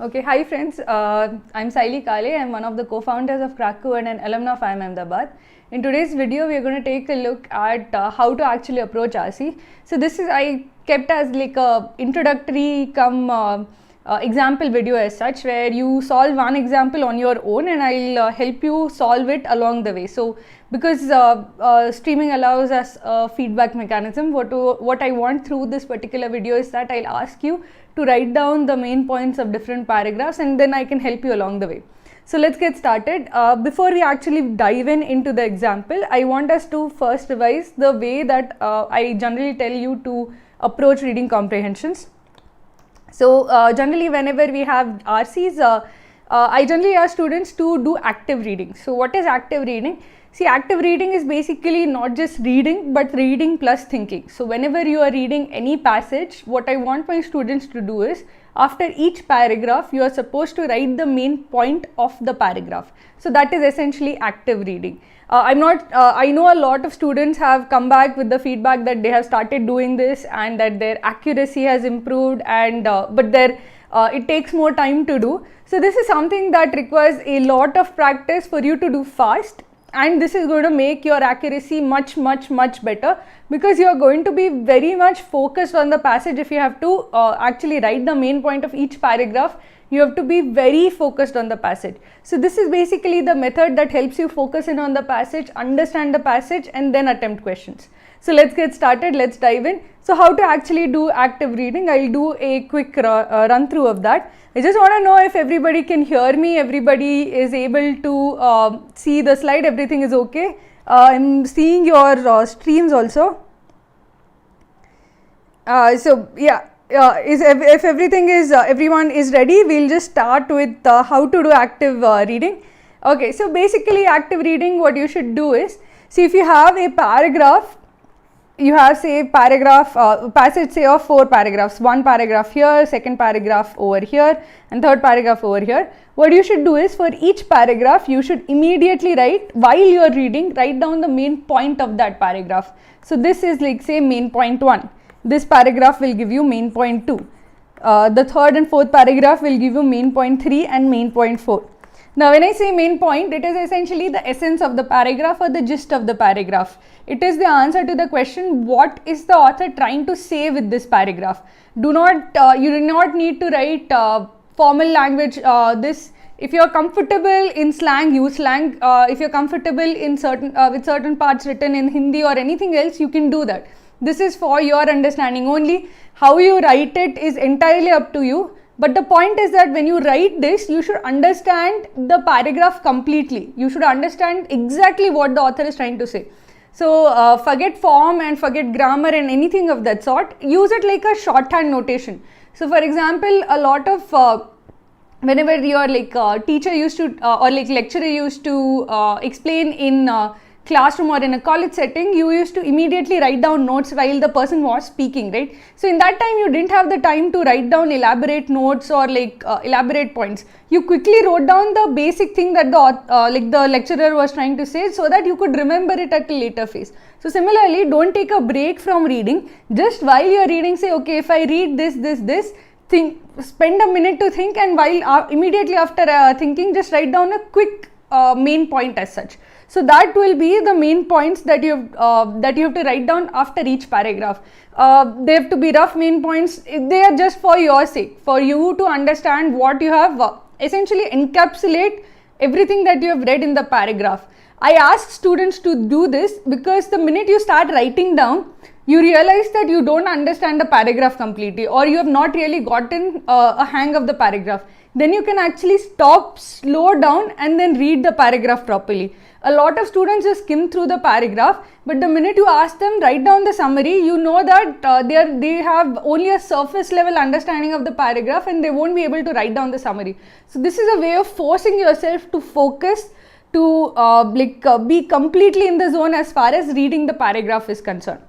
Okay, hi friends. I'm Sayali Kale. I'm one of the co-founders of Cracku and an alumna of IIM Ahmedabad. In today's video, we are going to take a look at how to actually approach RC. So this is I kept as like a introductory come example video as such, where you solve one example on your own and I'll help you solve it along the way. So because streaming allows us a feedback mechanism, what I want through this particular video is that I'll ask you to write down the main points of different paragraphs and then I can help you along the way. So let's get started. Before we actually dive into the example, I want us to first revise the way that I generally tell you to approach reading comprehensions. So generally whenever we have RCs, I generally ask students to do active reading. So what is active reading? See, active reading is basically not just reading but reading plus thinking. So whenever you are reading any passage, what I want my students to do is after each paragraph you are supposed to write the main point of the paragraph. So that is essentially active reading. I know a lot of students have come back with the feedback that they have started doing this and that their accuracy has improved, and but it takes more time to do. So this is something that requires a lot of practice for you to do fast, and this is going to make your accuracy much better, because you are going to be very much focused on the passage. If you have to actually write the main point of each paragraph, you have to be very focused on the passage. So this is basically the method that helps you focus in on the passage, understand the passage, and then attempt questions. So let's get started, let's dive in. So how to actually do active reading? I'll do a quick run through of that. I just want to know if everybody can hear me, everybody is able to see the slide, everything is okay. I'm seeing your streams also. So yeah, if everything is, everyone is ready, we'll just start with how to do active reading. Okay, so basically active reading, what you should do is, see, if you have a paragraph, you have say passage say of 4 paragraphs, one paragraph here, second paragraph over here, and third paragraph over here. What you should do is, for each paragraph you should immediately write, while you are reading, write down the main point of that paragraph. So this is like say main point 1, this paragraph will give you main point 2, the third and fourth paragraph will give you main point 3 and main point 4. Now when I say main point, it is essentially the essence of the paragraph or the gist of the paragraph. It is the answer to the question, what is the author trying to say with this paragraph? You do not need to write formal language. If you are comfortable in slang, use slang. If you are comfortable in with certain parts written in Hindi or anything else, you can do that. This is for your understanding only. How you write it is entirely up to you. But the point is that when you write this, you should understand the paragraph completely. You should understand exactly what the author is trying to say. So forget form and forget grammar and anything of that sort. Use it like a shorthand notation. So for example, a lot of whenever your teacher used to or lecturer used to explain in classroom or in a college setting, you used to immediately write down notes while the person was speaking, right? So in that time you didn't have the time to write down elaborate notes or elaborate points. You quickly wrote down the basic thing that the lecturer was trying to say, so that you could remember it at a later phase. So similarly, don't take a break from reading. Just while you are reading, say, okay, if I read this, spend a minute to think, and while immediately after thinking, just write down a quick main point as such. So that will be the main points that you have to write down after each paragraph. They have to be rough main points. They are just for your sake, for you to understand what you have, essentially encapsulate everything that you have read in the paragraph. I ask students to do this because the minute you start writing down, you realize that you don't understand the paragraph completely, or you have not really gotten a hang of the paragraph. Then you can actually stop, slow down, and then read the paragraph properly. A lot of students just skim through the paragraph, but the minute you ask them write down the summary, you know that they have only a surface level understanding of the paragraph and they won't be able to write down the summary. So this is a way of forcing yourself to focus, to be completely in the zone as far as reading the paragraph is concerned.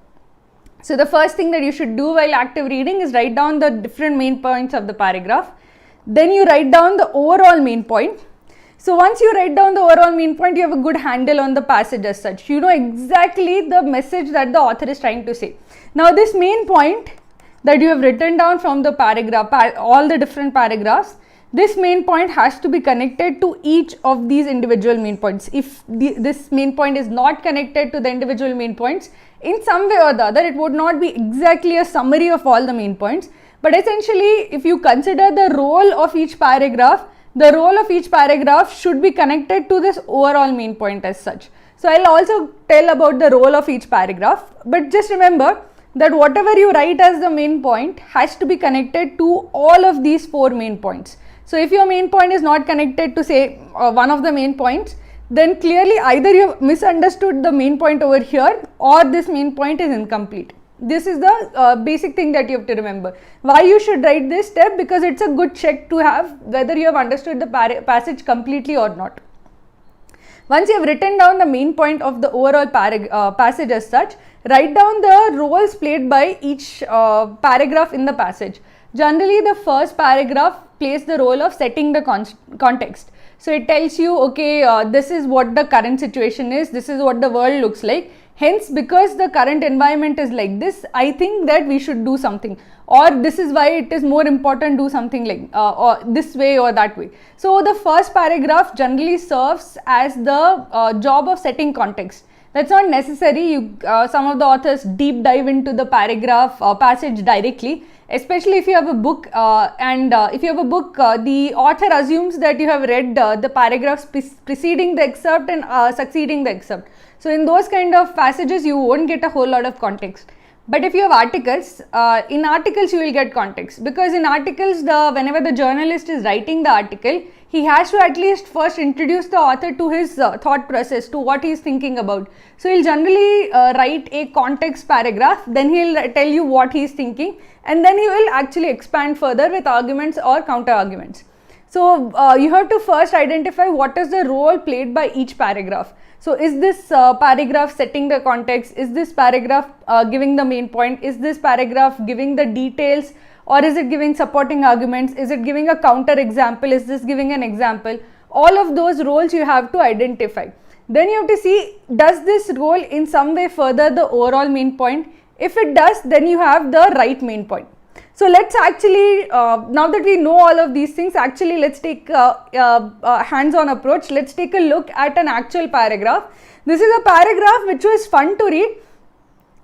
So the first thing that you should do while active reading is write down the different main points of the paragraph. Then you write down the overall main point. So once you write down the overall main point, you have a good handle on the passage as such. You know exactly the message that the author is trying to say. Now this main point that you have written down from the paragraph, all the different paragraphs, this main point has to be connected to each of these individual main points. If this main point is not connected to the individual main points, in some way or the other, it would not be exactly a summary of all the main points. But essentially, if you consider the role of each paragraph, the role of each paragraph should be connected to this overall main point as such. So I'll also tell about the role of each paragraph, but just remember that whatever you write as the main point has to be connected to all of these 4 main points. So if your main point is not connected to say one of the main points, then clearly either you have misunderstood the main point over here or this main point is incomplete. This is the basic thing that you have to remember. Why you should write this step? Because it's a good check to have whether you have understood the passage completely or not. Once you have written down the main point of the overall passage as such, write down the roles played by each paragraph in the passage. Generally, the first paragraph plays the role of setting the context. So it tells you, okay, this is what the current situation is, this is what the world looks like. Hence, because the current environment is like this, I think that we should do something, or this is why it is more important to do something like or this way or that way. So the first paragraph generally serves as the job of setting context. That's not necessary. Some of the authors deep dive into the paragraph passage directly, especially if you have a book if you have a book, the author assumes that you have read the paragraphs preceding the excerpt and succeeding the excerpt. So in those kind of passages, you won't get a whole lot of context. But if you have articles, in articles you will get context, because in articles, whenever the journalist is writing the article, he has to at least first introduce the author to his thought process, to what he is thinking about. So he'll generally write a context paragraph, then he'll tell you what he is thinking, and then he will actually expand further with arguments or counter arguments. So you have to first identify what is the role played by each paragraph. So is this paragraph setting the context? Is this paragraph giving the main point? Is this paragraph giving the details, or is it giving supporting arguments? Is it giving a counter example? Is this giving an example? All of those roles you have to identify. Then you have to see, does this role in some way further the overall main point? If it does, then you have the right main point. So let's actually, now that we know all of these things, actually let's take a hands-on approach. Let's take a look at an actual paragraph. This is a paragraph which was fun to read,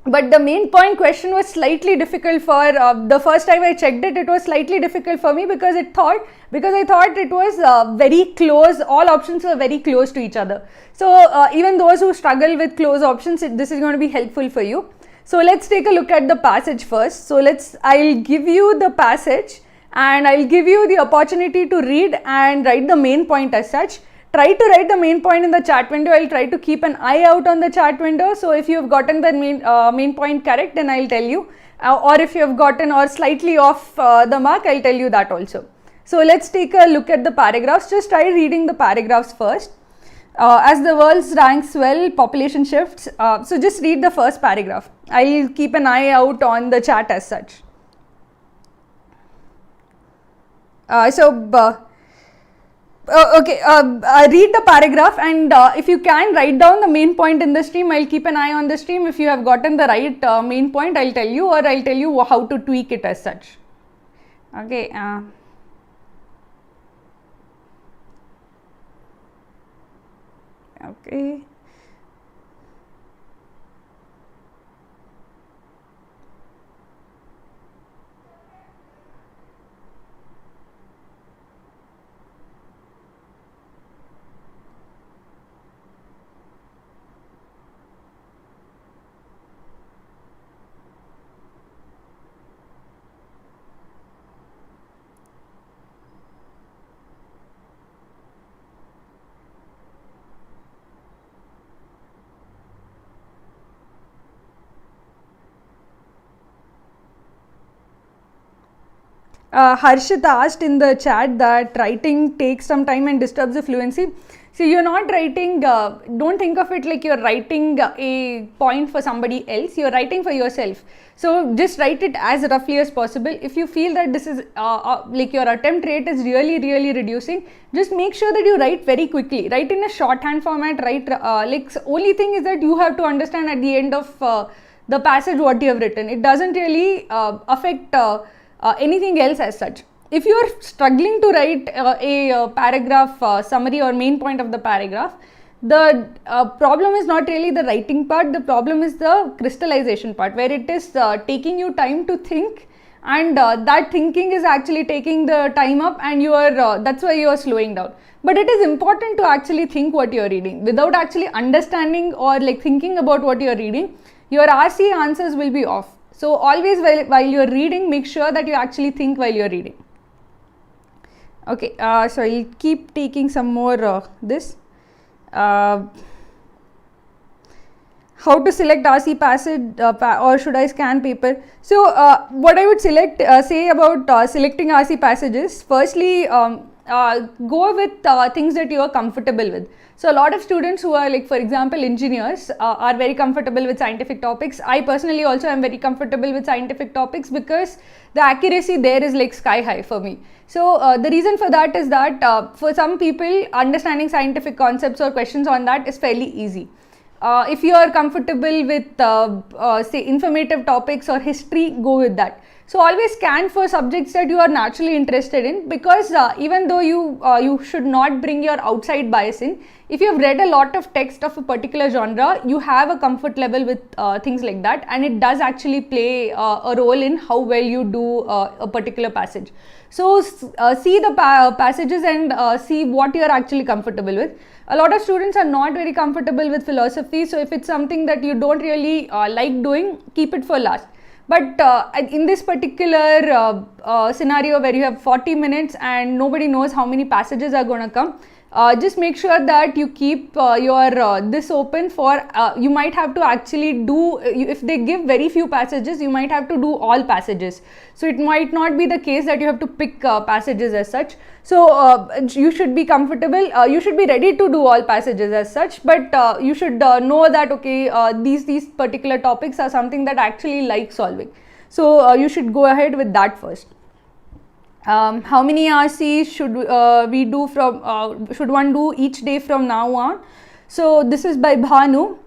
but the main point question was slightly difficult for, the first time I checked it, it was slightly difficult for me because I thought it was very close, all options were very close to each other. So even those who struggle with close options, this is going to be helpful for you. So let's take a look at the passage first. So I'll give you the passage and I'll give you the opportunity to read and write the main point as such. Try to write the main point in the chat window. I'll try to keep an eye out on the chat window. So if you have gotten the main point correct, then I'll tell you. Or if you have gotten or slightly off the mark, I'll tell you that also. So let's take a look at the paragraphs. Just try reading the paragraphs first. As the world's ranks swell, population shifts. So just read the first paragraph. I'll keep an eye out on the chat as such. Read the paragraph, and if you can write down the main point in the stream, I'll keep an eye on the stream. If you have gotten the right main point, I'll tell you, or I'll tell you how to tweak it as such. Okay. Okay. Harshit asked in the chat that writing takes some time and disturbs the fluency. So you're not writing, don't think of it like you're writing a point for somebody else, you're writing for yourself. So just write it as roughly as possible. If you feel that this is like your attempt rate is really reducing, just make sure that you write very quickly. Write in a shorthand format, write only thing is that you have to understand at the end of the passage what you have written. It doesn't really affect anything else as such. if you are struggling to write a paragraph summary or main point of the paragraph, the problem is not really the writing part, the problem is the crystallization part, where it is taking you time to think, and that thinking is actually taking the time up, and you are that's why you are slowing down. But it is important to actually think what you are reading. Without actually understanding or like thinking about what you are reading, your RC answers will be off. So always while you are reading, make sure that you actually think while you are reading. Okay, so I'll keep taking some more this. How to select RC passage or should I scan paper? So what I would say about selecting RC passages, firstly go with things that you are comfortable with. So a lot of students who are like, for example, engineers are very comfortable with scientific topics. I personally also am very comfortable with scientific topics because the accuracy there is like sky high for me. So the reason for that is that for some people, understanding scientific concepts or questions on that is fairly easy. If you are comfortable with say informative topics or history, go with that. So always scan for subjects that you are naturally interested in, because even though you should not bring your outside bias in, if you have read a lot of text of a particular genre, you have a comfort level with things like that, and it does actually play a role in how well you do a particular passage. So see the passages and see what you are actually comfortable with. A lot of students are not very comfortable with philosophy, so if it's something that you don't really like doing, keep it for last. But in this particular scenario where you have 40 minutes and nobody knows how many passages are going to come, just make sure that you keep your this open for, you might have to actually do, if they give very few passages, you might have to do all passages. So it might not be the case that you have to pick passages as such. So you should be comfortable, you should be ready to do all passages as such, but you should know that okay, these particular topics are something that I actually like solving. So you should go ahead with that first. How many RCs should we do from, should one do each day from now on? So this is by Bhanu.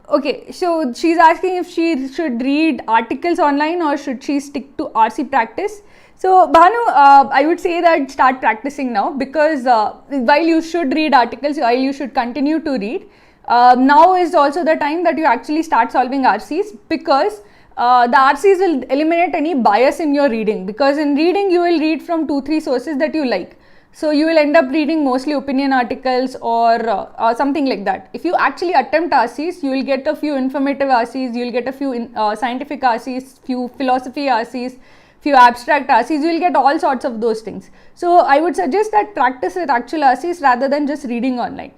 Okay, so she's asking if she should read articles online or should she stick to RC practice. So Bhanu, I would say that start practicing now, because while you should read articles, while you should continue to read, now is also the time that you actually start solving RCs, because the RCs will eliminate any bias in your reading, because in reading you will read from 2-3 sources that you like. So you will end up reading mostly opinion articles or something like that. If you actually attempt RCs, you will get a few informative RCs, you will get a few scientific RCs, few philosophy RCs, few abstract RCs, you will get all sorts of those things. So I would suggest that practice with actual RCs rather than just reading online.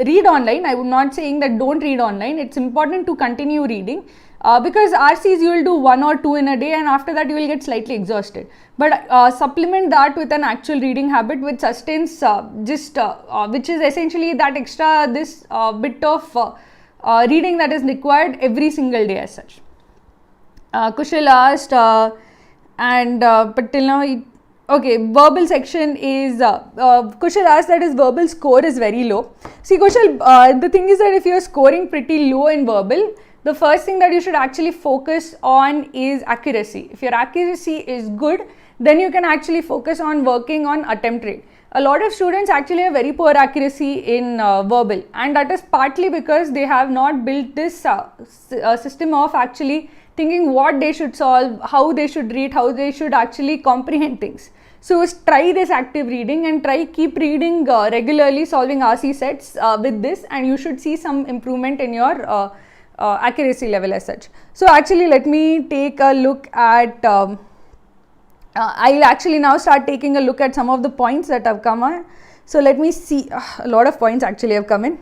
Read online, I would not saying that don't read online. It's important to continue reading. Because RCs you will do 1 or 2 in a day, and after that you will get slightly exhausted. But supplement that with an actual reading habit which sustains which is essentially that extra this bit of reading that is required every single day as such. Kushal asked but till now, okay, verbal section is, Kushal asked that his verbal score is very low. See Kushal, the thing is that if you are scoring pretty low in verbal, the first thing that you should actually focus on is accuracy. If your accuracy is good, then you can actually focus on working on attempt rate. A lot of students actually have very poor accuracy in verbal, and that is partly because they have not built this system of actually thinking what they should solve, how they should read, how they should actually comprehend things. So try this active reading and keep reading regularly, solving RC sets with this, and you should see some improvement in your accuracy level as such. So actually let me take a look at, I'll actually now start taking a look at some of the points that have come on. So let me see, a lot of points actually have come in.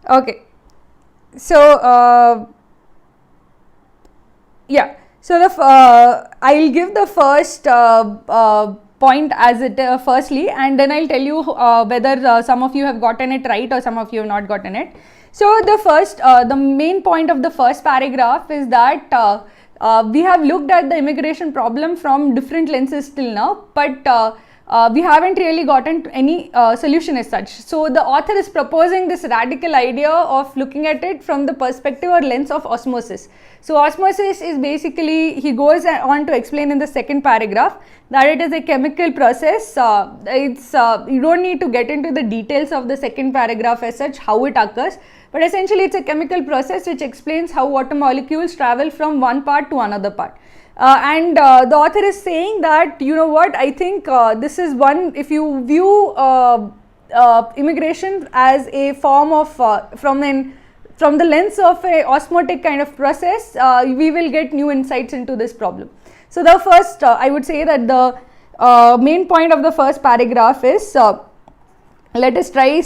Okay, so yeah, so I'll give the first point as it firstly, and then I'll tell you whether some of you have gotten it right or some of you have not gotten it. So the first, the main point of the first paragraph is that we have looked at the immigration problem from different lenses till now, but we haven't really gotten any solution as such. So the author is proposing this radical idea of looking at it from the perspective or lens of osmosis. So osmosis is basically, he goes on to explain in the second paragraph that it is a chemical process. You don't need to get into the details of the second paragraph as such, how it occurs, but essentially it's a chemical process which explains how water molecules travel from one part to another part. The author is saying that, you know what, I think this is one, if you view immigration as a form of, from the lens of a osmotic kind of process, we will get new insights into this problem. So the first, I would say that the main point of the first paragraph is, let us try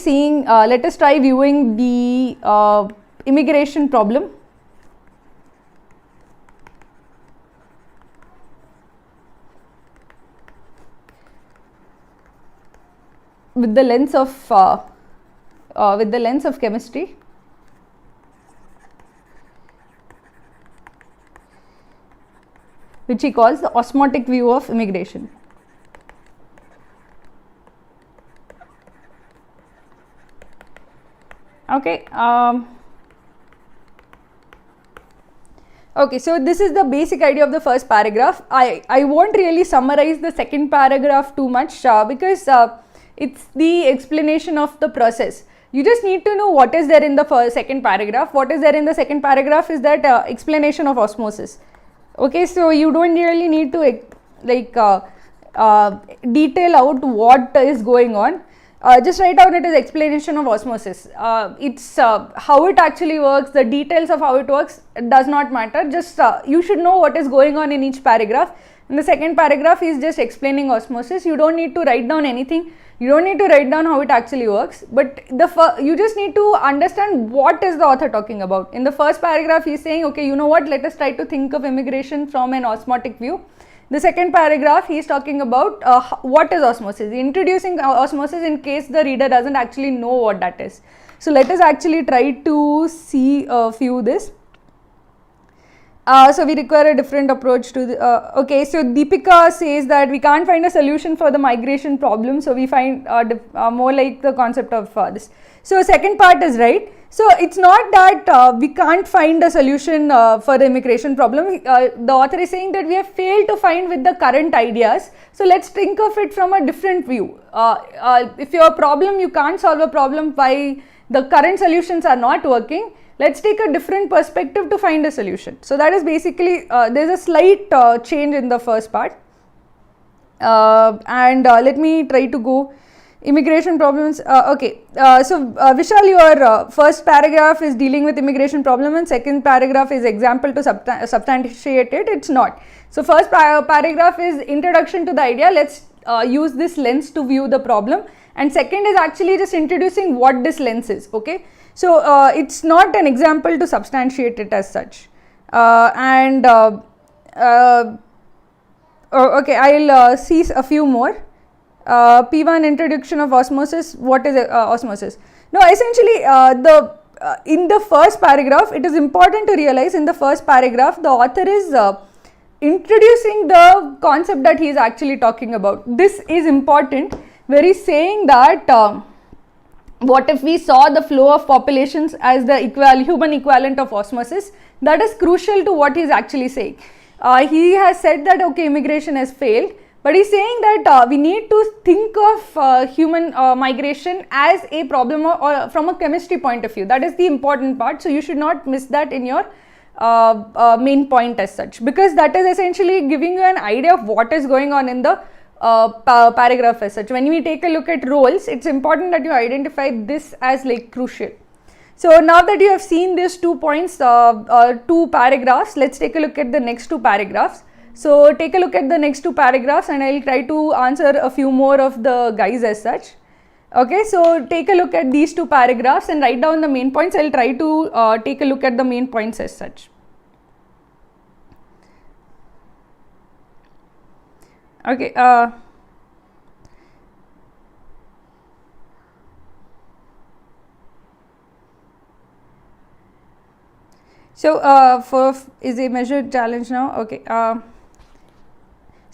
viewing the immigration problem with the lens of chemistry. Which he calls the osmotic view of immigration. Okay. Okay, so this is the basic idea of the first paragraph. I won't really summarize the second paragraph too much because it's the explanation of the process. You just need to know what is there in the second paragraph. What is there in the second paragraph is that explanation of osmosis. Okay, so you don't really need to detail out what is going on. Just write down it as explanation of osmosis. It's how it actually works, the details of how it works does not matter. Just you should know what is going on in each paragraph. In the second paragraph is just explaining osmosis. You don't need to write down anything. You don't need to write down how it actually works, but you just need to understand what is the author talking about. In the first paragraph, he is saying, okay, you know what, let us try to think of immigration from an osmotic view. The second paragraph, he is talking about what is osmosis, introducing osmosis in case the reader doesn't actually know what that is. So let us actually try to see a few this. So we require a different approach to the, okay, so Deepika says that we can't find a solution for the migration problem, so we find more like the concept of this. So second part is right. So it's not that we can't find a solution for the immigration problem. The author is saying that we have failed to find with the current ideas. So let's think of it from a different view. If your problem, you can't solve a problem by the current solutions are not working, let's take a different perspective to find a solution. So that is basically, there's a slight change in the first part. Let me try to go immigration problems. Okay, so Vishal, your first paragraph is dealing with immigration problem and second paragraph is example to substantiate it. It's not. So first paragraph is introduction to the idea. Let's use this lens to view the problem, and second is actually just introducing what this lens is. Okay, so it's not an example to substantiate it as such. Okay, I'll see a few more. P1, introduction of osmosis. What is osmosis? Now essentially in the first paragraph, it is important to realize in the first paragraph the author is introducing the concept that he is actually talking about. This is important where he is saying that what if we saw the flow of populations as the human equivalent of osmosis. That is crucial to what he is actually saying. He has said that okay, immigration has failed, but he is saying that we need to think of human migration as a problem or from a chemistry point of view. That is the important part. So you should not miss that in your main point as such, because that is essentially giving you an idea of what is going on in the paragraph as such. When we take a look at roles, it's important that you identify this as like crucial. So now that you have seen these 2 points, 2 paragraphs, let's take a look at the next 2 paragraphs. So take a look at the next 2 paragraphs and I'll try to answer a few more of the guys as such. Okay, so take a look at these 2 paragraphs and write down the main points. I'll try to take a look at the main points as such. Okay, so for is a measured challenge now. Okay,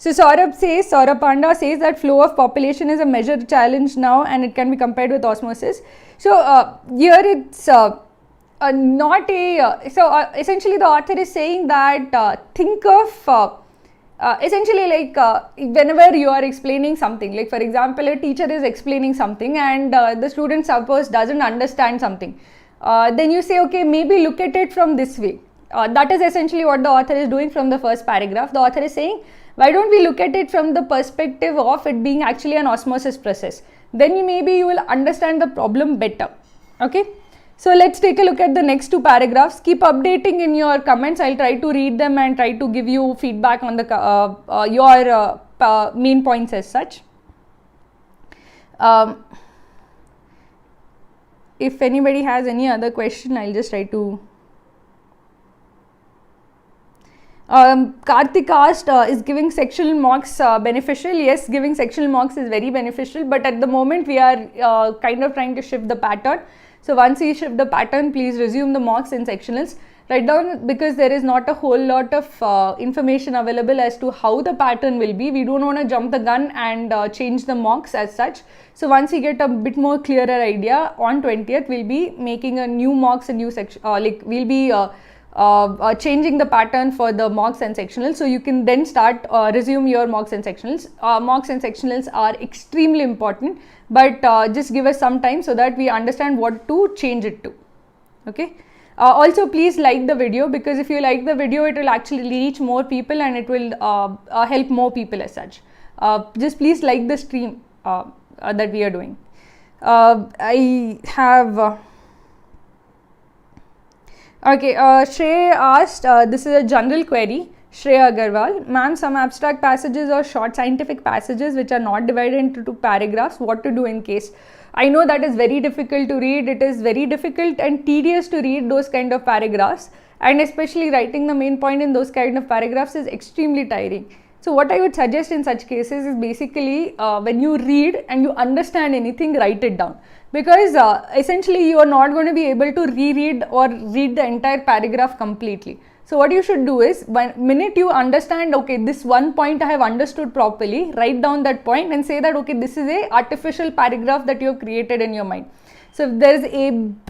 So Saurabh Panda says that flow of population is a major challenge now and it can be compared with osmosis. So here it's not a, essentially the author is saying that think of essentially like whenever you are explaining something, like for example a teacher is explaining something and the student suppose doesn't understand something, then you say okay, maybe look at it from this way. That is essentially what the author is doing from the first paragraph. The author is saying, why don't we look at it from the perspective of it being actually an osmosis process, then maybe you will understand the problem better. Okay, so let's take a look at the next two paragraphs. Keep updating in your comments. I'll try to read them and try to give you feedback on the your main points as such. If anybody has any other question, I'll just try to. Karthik asked, is giving sectional mocks beneficial? Yes, giving sectional mocks is very beneficial, but at the moment we are kind of trying to shift the pattern. So once you shift the pattern, please resume the mocks in sectionals. Write down, because there is not a whole lot of information available as to how the pattern will be. We don't want to jump the gun and change the mocks as such. So once you get a bit more clearer idea, on 20th we'll be making a new mocks, a new section, like we'll be changing the pattern for the mocks and sectionals, so you can then start resume your mocks and sectionals. Mocks and sectionals are extremely important, but just give us some time so that we understand what to change it to. Okay. Also please like the video, because if you like the video it will actually reach more people and it will help more people as such. Just please like the stream that we are doing. I have okay, Shrey asked, this is a general query. Shreya Agarwal, ma'am, some abstract passages or short scientific passages which are not divided into two paragraphs, what to do in case? I know that is very difficult to read. It is very difficult and tedious to read those kind of paragraphs, and especially writing the main point in those kind of paragraphs is extremely tiring. So what I would suggest in such cases is basically when you read and you understand anything, write it down, because essentially you are not going to be able to reread or read the entire paragraph completely. So what you should do is, one minute you understand, okay, this one point I have understood properly, write down that point and say that okay, this is a artificial paragraph that you have created in your mind. So if there is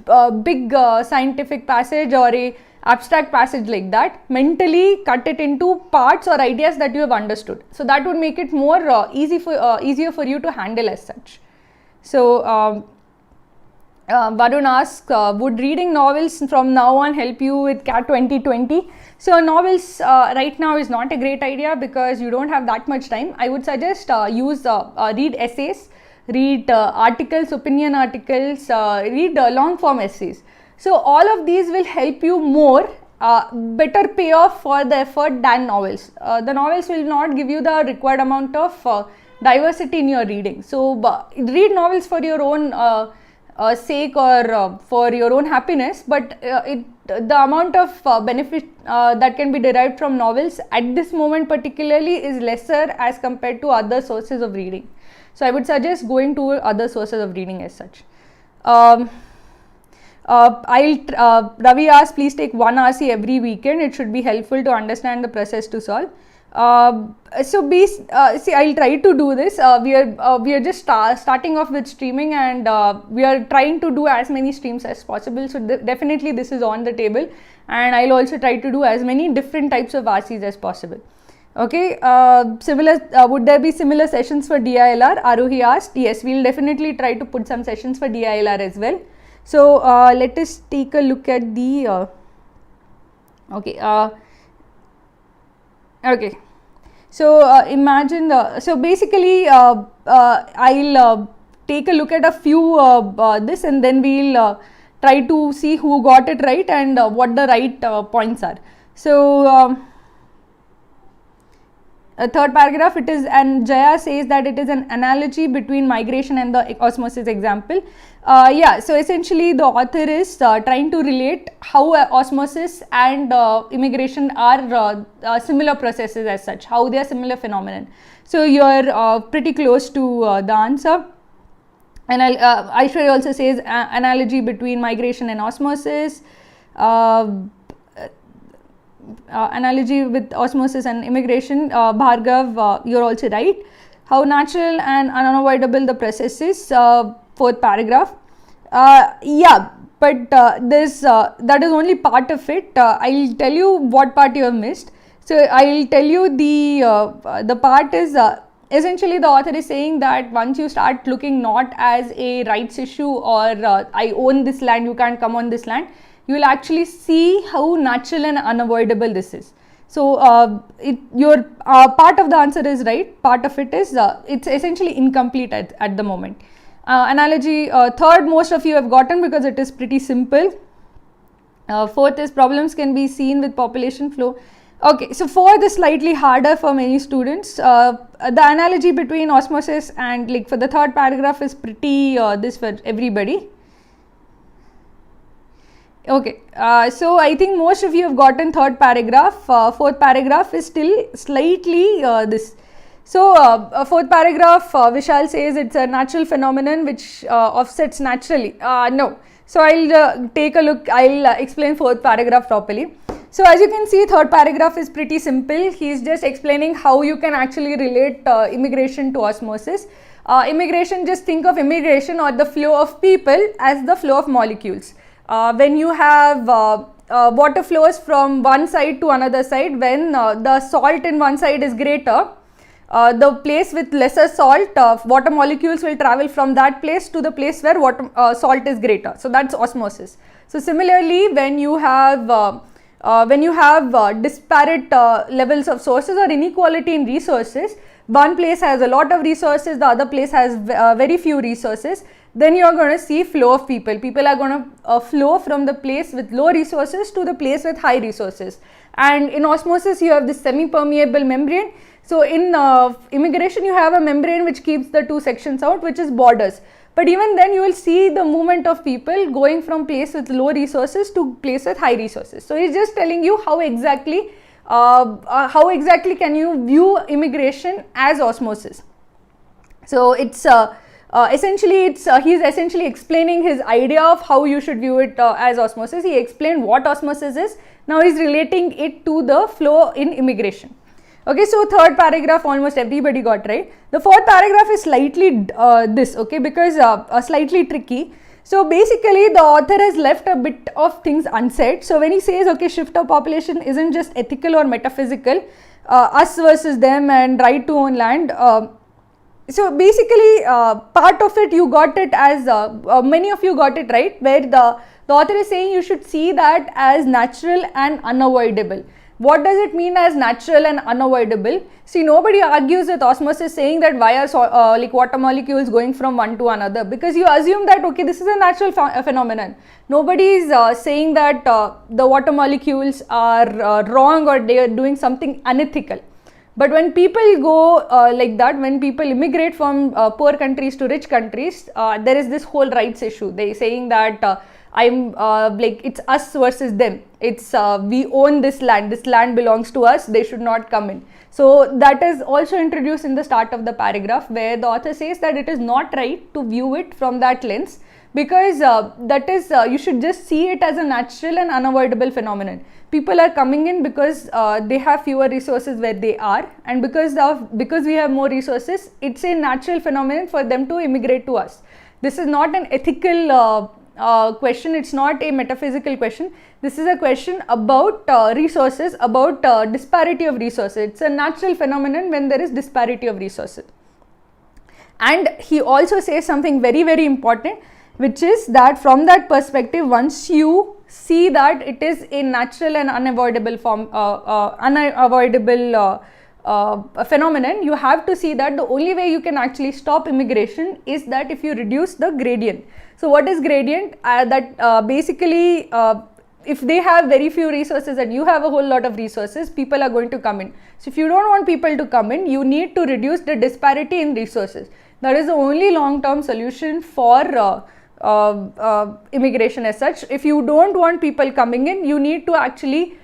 a big scientific passage or a abstract passage like that, mentally cut it into parts or ideas that you have understood. So that would make it more easier for you to handle as such. So Varun asks, would reading novels from now on help you with CAT 2020? So novels right now is not a great idea because you don't have that much time. I would suggest read essays, read articles, opinion articles, read long form essays. So all of these will help you more, better payoff for the effort than novels. The novels will not give you the required amount of diversity in your reading. So read novels for your own sake or for your own happiness, but the amount of benefit that can be derived from novels at this moment particularly is lesser as compared to other sources of reading. So I would suggest going to other sources of reading as such. Ravi asked, please take one RC every weekend. It should be helpful to understand the process to solve. See, I'll try to do this. We are just starting off with streaming, and we are trying to do as many streams as possible. So definitely this is on the table, and I'll also try to do as many different types of RCs as possible. Okay, would there be similar sessions for DILR? Aruhi asked. Yes, we'll definitely try to put some sessions for DILR as well. So let us take a look at the okay. So imagine so basically I'll take a look at a few this, and then we'll try to see who got it right and what the right points are. So a third paragraph, it is, and Jaya says that it is an analogy between migration and the osmosis example. Yeah, so essentially the author is trying to relate how osmosis and immigration are similar processes as such, how they are similar phenomenon. So you are pretty close to the answer. And Aishwarya also says analogy between migration and osmosis. analogy with osmosis and immigration, Bhargav, you're also right. How natural and unavoidable the process is, fourth paragraph. Yeah, but that is only part of it. I'll tell you what part you have missed. So I'll tell you the part is essentially the author is saying that once you start looking not as a rights issue or I own this land, you can't come on this land, you will actually see how natural and unavoidable this is. So your part of the answer is right, part of it is it's essentially incomplete at the moment. Analogy, third most of you have gotten because it is pretty simple. Fourth is problems can be seen with population flow. Okay, so fourth is slightly harder for many students. The analogy between osmosis and like for the third paragraph is pretty this for everybody. Okay, so I think most of you have gotten third paragraph. Fourth paragraph is still slightly this. So fourth paragraph, Vishal says it's a natural phenomenon which offsets naturally. No. So I'll take a look, I'll explain fourth paragraph properly. So as you can see, third paragraph is pretty simple. He is just explaining how you can actually relate immigration to osmosis. Immigration, just think of immigration or the flow of people as the flow of molecules. When you have water flows from one side to another side, when the salt in one side is greater, the place with lesser salt, water molecules will travel from that place to the place where water salt is greater. So that's osmosis. So similarly, when you have disparate levels of sources or inequality in resources, one place has a lot of resources, the other place has very few resources, then you are going to see flow of people. People are going to flow from the place with low resources to the place with high resources. And in osmosis, you have this semi-permeable membrane. So in immigration, you have a membrane which keeps the two sections out, which is borders. But even then, you will see the movement of people going from place with low resources to place with high resources. So he's just telling you how exactly can you view immigration as osmosis. So it's essentially he's essentially explaining his idea of how you should view it as osmosis. He explained what osmosis is. Now he's relating it to the flow in immigration. Okay, so third paragraph almost everybody got right. The fourth paragraph is slightly because slightly tricky. So basically the author has left a bit of things unsaid. So when he says, okay, shift of population isn't just ethical or metaphysical, us versus them and right to own land. So basically part of it you got it as, many of you got it right, where the author is saying you should see that as natural and unavoidable. What does it mean as natural and unavoidable? See, nobody argues with osmosis saying that why are like water molecules going from one to another, because you assume that okay, this is a natural phenomenon. Nobody is saying that the water molecules are wrong or they are doing something unethical. But when people go like that, when people immigrate from poor countries to rich countries, there is this whole rights issue. They saying that I'm like it's us versus them. It's we own this land belongs to us, they should not come in. So that is also introduced in the start of the paragraph, where the author says that it is not right to view it from that lens, because that is you should just see it as a natural and unavoidable phenomenon. People are coming in because they have fewer resources where they are, and because we have more resources, it's a natural phenomenon for them to immigrate to us. This is not an ethical question, it's not a metaphysical question. This is a question about resources, about disparity of resources. It's a natural phenomenon when there is disparity of resources. And he also says something very, very important, which is that from that perspective, once you see that it is a natural and unavoidable phenomenon, you have to see that the only way you can actually stop immigration is that if you reduce the gradient. So what is gradient? Basically if they have very few resources and you have a whole lot of resources, people are going to come in. So if you don't want people to come in, you need to reduce the disparity in resources. That is the only long-term solution for immigration as such. If you don't want people coming in, you need to actually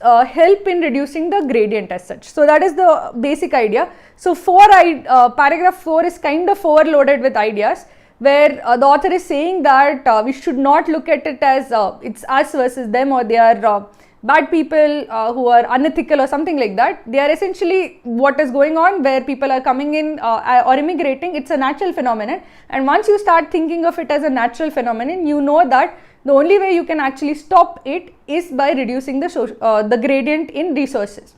help in reducing the gradient as such. So that is the basic idea. So paragraph 4 is kind of overloaded with ideas, where the author is saying that we should not look at it as it's us versus them, or they are bad people who are unethical or something like that. They are essentially what is going on where people are coming in or immigrating. It's a natural phenomenon, and once you start thinking of it as a natural phenomenon, you know that the only way you can actually stop it is by reducing the gradient in resources.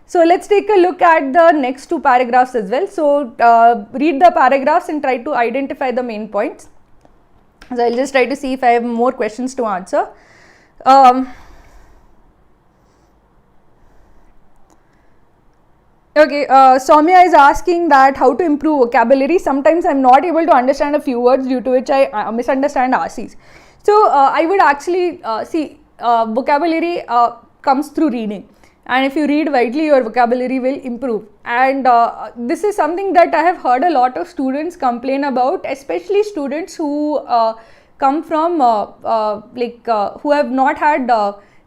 So let's take a look at the next two paragraphs as well. So read the paragraphs and try to identify the main points. So I'll just try to see if I have more questions to answer. Okay, Soumya is asking that how to improve vocabulary. Sometimes I'm not able to understand a few words, due to which I misunderstand RCs. So I would actually see vocabulary comes through reading, and if you read widely, your vocabulary will improve. And this is something that I have heard a lot of students complain about, especially students who come from who have not had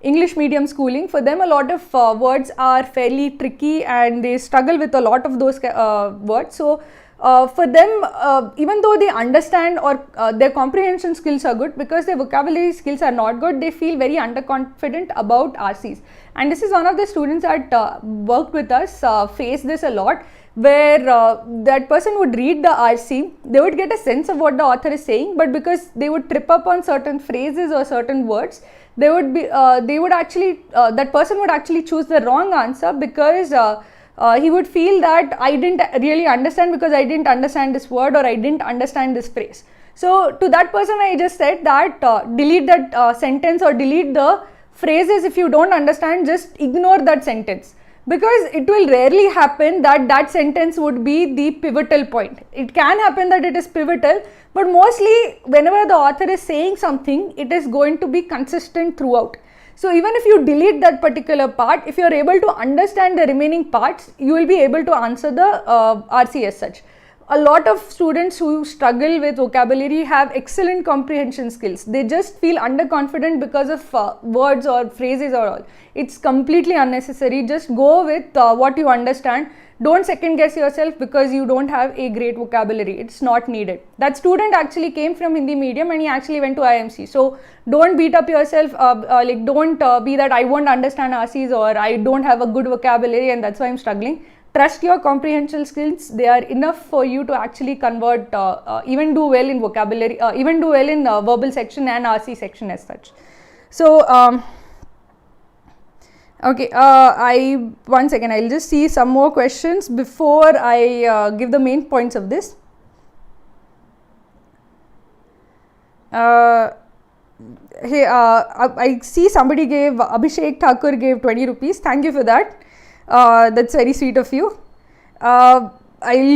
English medium schooling. For them, a lot of words are fairly tricky and they struggle with a lot of those words. So for them, even though they understand or their comprehension skills are good, because their vocabulary skills are not good, they feel very underconfident about RCs. And this is one of the students that worked with us face this a lot, where that person would read the RC, they would get a sense of what the author is saying, but because they would trip up on certain phrases or certain words, that person would actually choose the wrong answer, because he would feel that I didn't really understand because I didn't understand this word or I didn't understand this phrase. So to that person, I just said that delete that sentence or delete the phrases. If you don't understand, just ignore that sentence, because it will rarely happen that that sentence would be the pivotal point. It can happen that it is pivotal, but mostly whenever the author is saying something, it is going to be consistent throughout. So even if you delete that particular part, if you are able to understand the remaining parts, you will be able to answer the RC as such. A lot of students who struggle with vocabulary have excellent comprehension skills. They just feel underconfident because of words or phrases or all. It's completely unnecessary. Just go with what you understand. Don't second guess yourself because you don't have a great vocabulary. It's not needed. That student actually came from Hindi medium and he actually went to IMC. So don't beat up yourself. Don't be that I won't understand RCs or I don't have a good vocabulary and that's why I'm struggling. Trust your comprehension skills. They are enough for you to actually convert, even do well in vocabulary, even do well in verbal section and RC section as such. So, okay, one second, I'll just see some more questions before I give the main points of this. Hey, I see somebody gave, Abhishek Thakur gave 20 rupees. Thank you for that. That's very sweet of you. I'll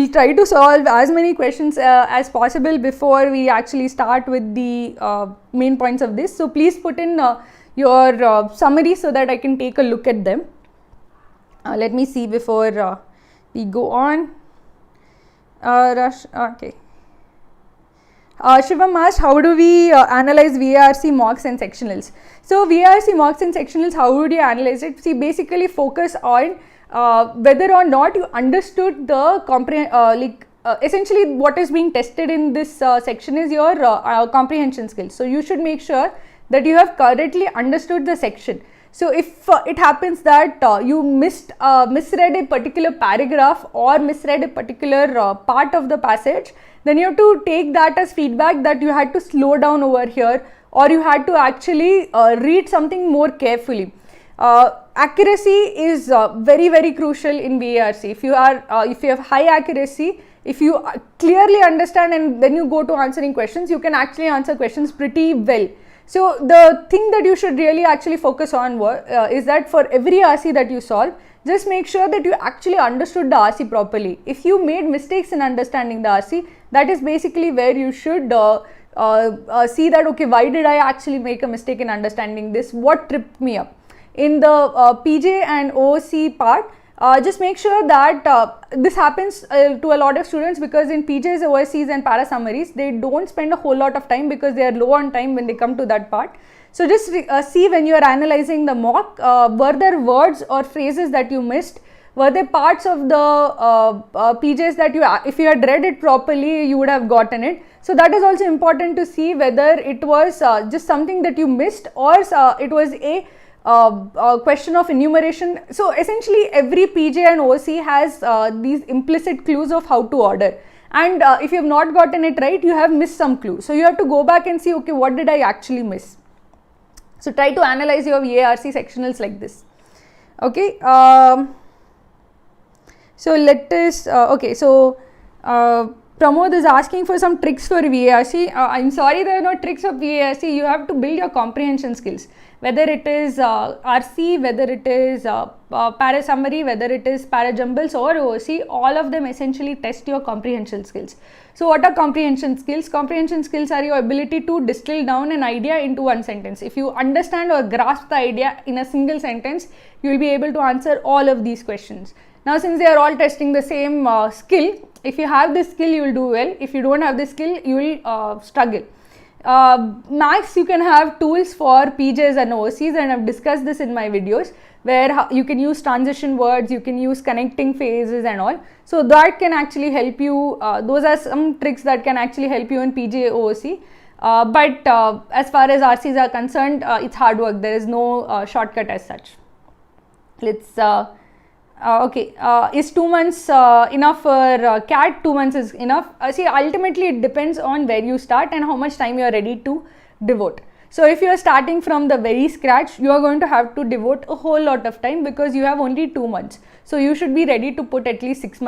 try to solve as many questions as possible before we actually start with the main points of this. So please put in your summary so that I can take a look at them. Let me see before we go on. Okay. Shivam asked, how do we analyze VARC mocks and sectionals? So VARC mocks and sectionals, how would you analyze it? See, basically focus on whether or not you understood the essentially what is being tested in this section is your comprehension skills. So you should make sure that you have correctly understood the section. So if it happens that you misread a particular paragraph or misread a particular part of the passage, then you have to take that as feedback that you had to slow down over here, or you had to actually read something more carefully. Accuracy is very, very crucial in VARC. If you have high accuracy, if you clearly understand and then you go to answering questions, you can actually answer questions pretty well. So the thing that you should really actually focus on is that for every RC that you solve, just make sure that you actually understood the RC properly. If you made mistakes in understanding the RC, that is basically where you should see that, okay, why did I actually make a mistake in understanding this? What tripped me up? In the PJ and OOC part, just make sure that this happens to a lot of students, because in PJs, OSCs and para summaries, they don't spend a whole lot of time because they are low on time when they come to that part. So just see when you are analyzing the mock, were there words or phrases that you missed? Were there parts of the PJs that if you had read it properly, you would have gotten it? So that is also important to see whether it was just something that you missed, or it was a question of enumeration. So essentially every PJ and OC has these implicit clues of how to order, and if you have not gotten it right, you have missed some clue. So you have to go back and see, okay, what did I actually miss? So try to analyze your VARC sectionals like this. Okay. So let us, okay, so Pramod is asking for some tricks for VARC. I'm sorry, there are no tricks for VARC. You have to build your comprehension skills, whether it is RC, whether it is para summary, whether it is para jumbles or OC, all of them essentially test your comprehension skills. So what are comprehension skills? Comprehension skills are your ability to distill down an idea into one sentence. If you understand or grasp the idea in a single sentence, you will be able to answer all of these questions. Now, since they are all testing the same skill, if you have this skill, you will do well. If you don't have this skill, you will struggle. Max, you can have tools for PJs and OCs, and I've discussed this in my videos, where you can use transition words, you can use connecting phases and all. So that can actually help you. Those are some tricks that can actually help you in PJ OC. But as far as RCs are concerned, it's hard work. There is no shortcut as such. Let's okay, is 2 months enough for CAT? 2 months is enough. See, ultimately it depends on where you start and how much time you are ready to devote. So if you are starting from the very scratch, you are going to have to devote a whole lot of time because you have only 2 months. So you should be ready to put at least 6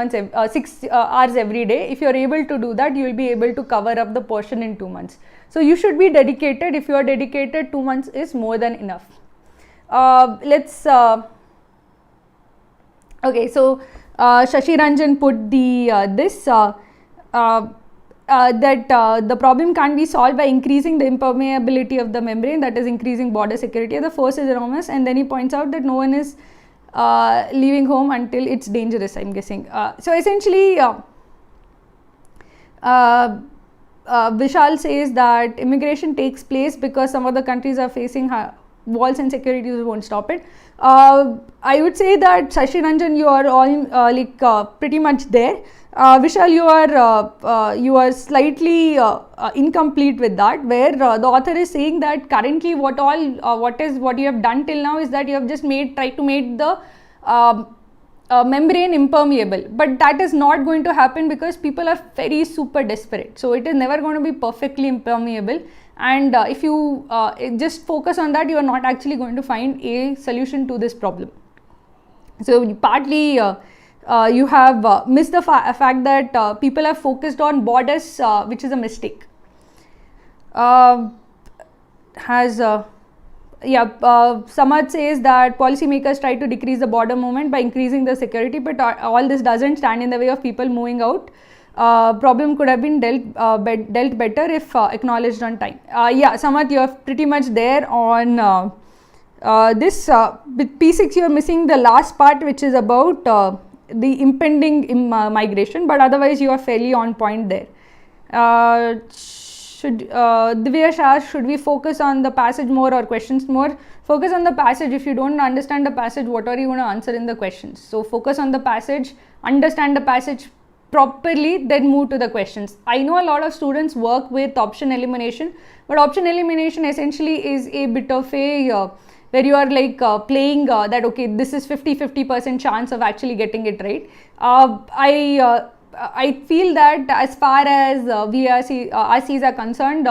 hours every day. If you are able to do that, you will be able to cover up the portion in 2 months. So you should be dedicated. If you are dedicated, 2 months is more than enough. Let's okay, so Shashi Ranjan put the that the problem can't be solved by increasing the impermeability of the membrane, that is increasing border security. The force is enormous, and then he points out that no one is leaving home until it's dangerous, I'm guessing. So essentially Vishal says that immigration takes place because some of the countries are facing walls and security won't stop it. I would say that Shashi Ranjan, you are all pretty much there. Vishal, you are slightly incomplete with that, where the author is saying that currently what you have done till now is that you have just tried to make the membrane impermeable, but that is not going to happen because people are very super desperate. So it is never going to be perfectly impermeable, and if you just focus on that, you are not actually going to find a solution to this problem. So partly you have missed the fact that people have focused on borders, which is a mistake. Samad says that policymakers try to decrease the border movement by increasing the security, but all this doesn't stand in the way of people moving out. Problem could have been dealt better if acknowledged on time. Samad, you are pretty much there on this. With P6, you are missing the last part, which is about the impending migration, but otherwise you are fairly on point there. Divyash asked, should we focus on the passage more or questions more? Focus on the passage. If you don't understand the passage, what are you going to answer in the questions? So focus on the passage, understand the passage properly, then move to the questions. I know a lot of students work with option elimination, but option elimination essentially is a bit of a where you are like playing that, okay, this is 50% chance of actually getting it right. I feel that as far as RCs are concerned,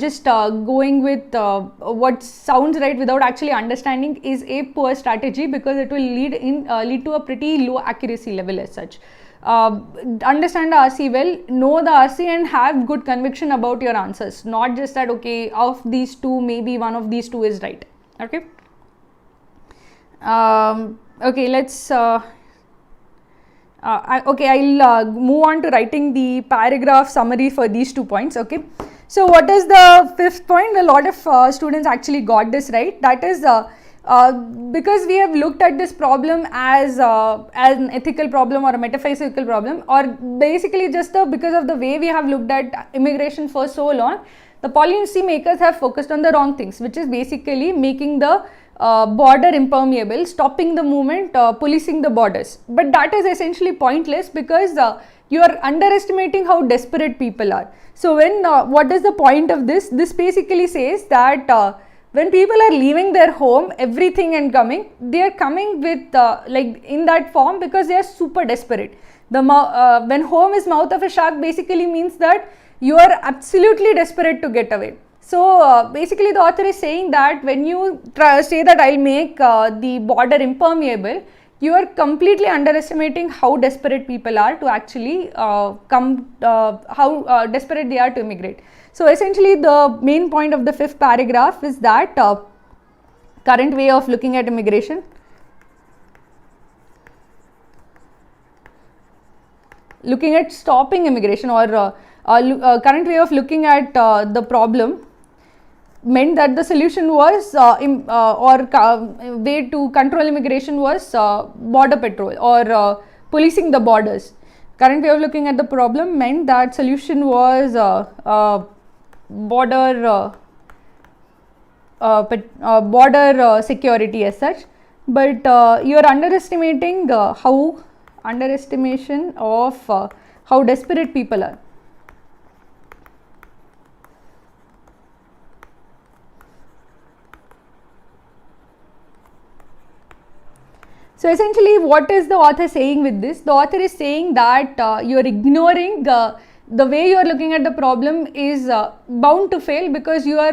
just going with what sounds right without actually understanding is a poor strategy, because it will lead to a pretty low accuracy level as such. Understand the RC well, know the RC, and have good conviction about your answers, not just that, okay, of these two, maybe one of these two is right. Okay. Okay, let's I'll move on to writing the paragraph summary for these 2 points. Okay, so what is the 5th point? A lot of students actually got this right. That is because we have looked at this problem as an ethical problem or a metaphysical problem, or basically just because of the way we have looked at immigration for so long, the policy makers have focused on the wrong things, which is basically making the border impermeable, stopping the movement, policing the borders. But that is essentially pointless, because you are underestimating how desperate people are. So when what is the point of this? This basically says that when people are leaving their home, everything and coming, they are coming with like in that form because they are super desperate. When home is mouth of a shark basically means that you are absolutely desperate to get away. So basically the author is saying that when you say that I'll make the border impermeable, you are completely underestimating how desperate people are to actually how desperate they are to immigrate. So essentially the main point of the 5th paragraph is that current way of looking at immigration, looking at stopping immigration, or current way of looking at the problem meant that the solution was way to control immigration was border patrol or policing the borders. Current way of looking at the problem meant that solution was border security as such, but you are underestimating underestimation of how desperate people are. So essentially what is the author saying with this? The author is saying that you are ignoring the way you are looking at the problem is bound to fail because you are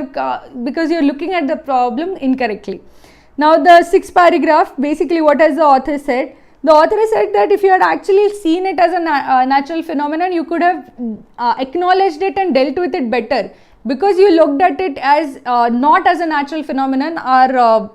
looking at the problem incorrectly. Now the 6th paragraph, basically what has the author said? The author has said that if you had actually seen it as a natural phenomenon, you could have acknowledged it and dealt with it better. Because you looked at it as not as a natural phenomenon, our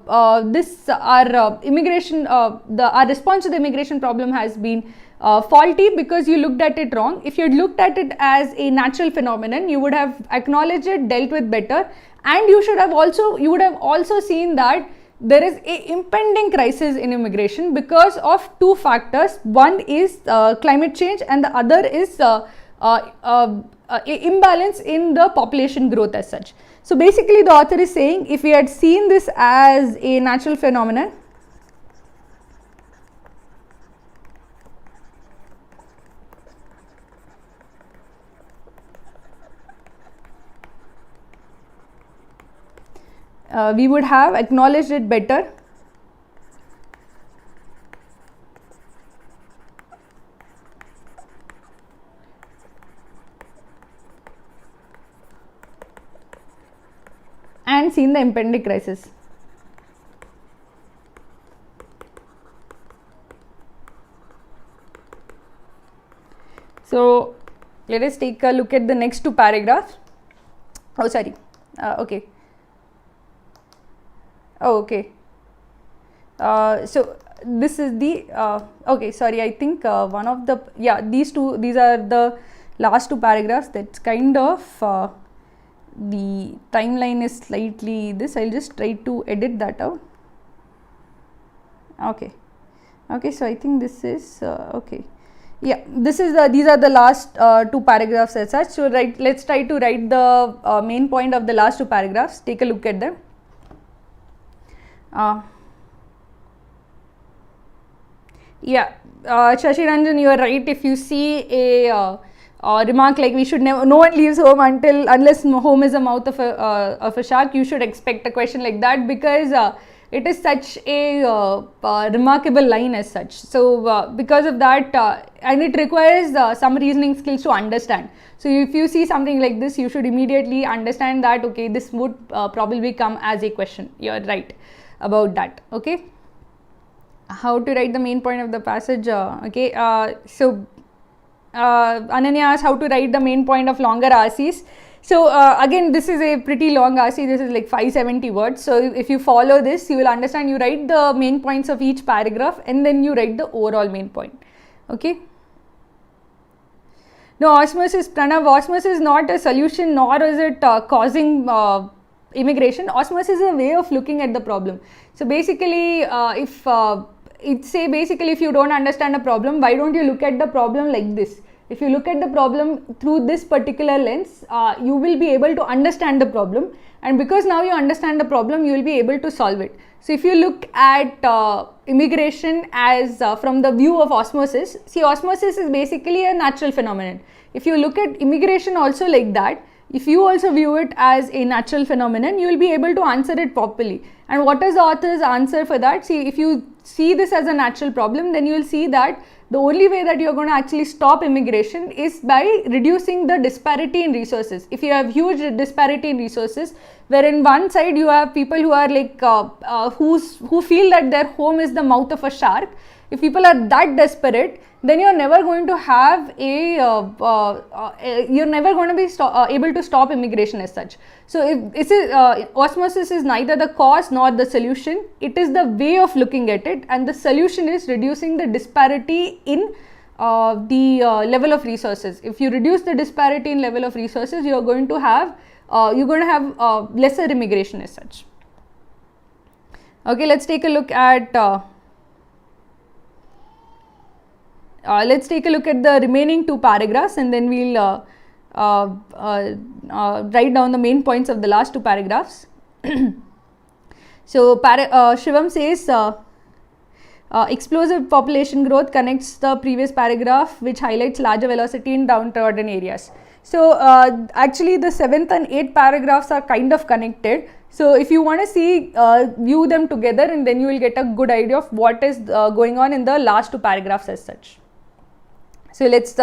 immigration, our response to the immigration problem has been faulty because you looked at it wrong. If you had looked at it as a natural phenomenon, you would have acknowledged it, dealt with better, and you would have also seen that there is a impending crisis in immigration because of 2 factors. One is climate change, and the other is imbalance in the population growth as such. So basically the author is saying if we had seen this as a natural phenomenon, we would have acknowledged it better. And seen the impending crisis. So let us take a look at the next 2 paragraphs. Oh, sorry. Okay. Oh, okay. So this is the okay. Sorry, I think one of the these are the last 2 paragraphs. That's kind of the timeline is slightly this. I'll just try to edit that out. Okay. So I think this is okay. Yeah, these are the last 2 paragraphs as such. So let's try to write the main point of the last 2 paragraphs. Take a look at them. Shashi Ranjan, you are right. If you see a remark like no one leaves home unless home is the mouth of a shark, you should expect a question like that because it is such a remarkable line as such. So because of that, and it requires some reasoning skills to understand. So if you see something like this, you should immediately understand that okay, this would probably come as a question. You are right about that. Okay, how to write the main point of the passage? So Ananya asked how to write the main point of longer RCs. So again, this is a pretty long RC. This is like 570 words. So if you follow this, you will understand. You write the main points of each paragraph and then you write the overall main point. Okay. No, osmosis, Pranav, osmosis is not a solution, nor is it causing immigration. Osmosis is a way of looking at the problem. So basically, if you don't understand a problem, why don't you look at the problem like this? If you look at the problem through this particular lens, you will be able to understand the problem, and because now you understand the problem, you will be able to solve it. So if you look at immigration as from the view of osmosis, see, osmosis is basically a natural phenomenon. If you look at immigration also like that, if you also view it as a natural phenomenon, you will be able to answer it properly. And what is the author's answer for that? See, if you see this as a natural problem, then you will see that the only way that you're going to actually stop immigration is by reducing the disparity in resources. If you have huge disparity in resources, where in one side you have people who are like who feel that their home is the mouth of a shark. If people are that desperate, then you're never going to have you're never going to be able to stop immigration as such. So if this is osmosis is neither the cause nor the solution, it is the way of looking at it, and the solution is reducing the disparity in the level of resources. If you reduce the disparity in level of resources, you're going to have lesser immigration as such. Okay, let's take a look at the remaining two paragraphs, and then we'll write down the main points of the last two paragraphs. So Shivam says explosive population growth connects the previous paragraph, which highlights larger velocity in downtrodden areas. So actually the 7th and 8th paragraphs are kind of connected. So if you want to see, view them together, and then you will get a good idea of what is going on in the last two paragraphs as such. So let's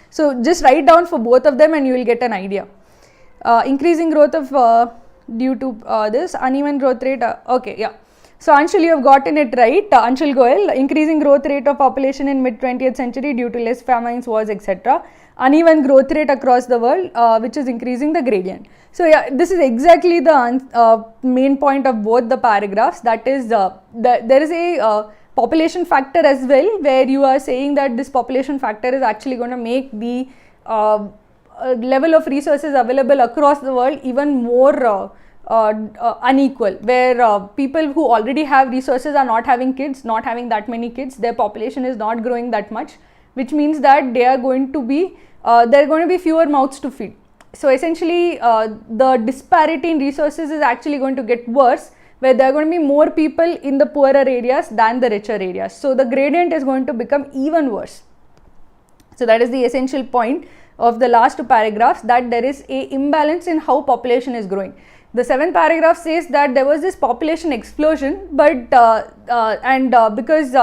so just write down for both of them and you will get an idea. Increasing growth of due to this uneven growth rate. Okay, yeah. So Anshul, you have gotten it right. Anshul Goel, increasing growth rate of population in mid 20th century due to less famines, wars, etc. Uneven growth rate across the world, which is increasing the gradient. So yeah, this is exactly the main point of both the paragraphs. That is, there is a population factor as well, where you are saying that this population factor is actually going to make the level of resources available across the world even more unequal, where people who already have resources are not having kids, not having that many kids, their population is not growing that much, which means that they are going to be there are going to be fewer mouths to feed. So essentially the disparity in resources is actually going to get worse, where there are going to be more people in the poorer areas than the richer areas. So the gradient is going to become even worse. So that is the essential point of the last two paragraphs, that there is a imbalance in how population is growing. The 7th paragraph says that there was this population explosion, but because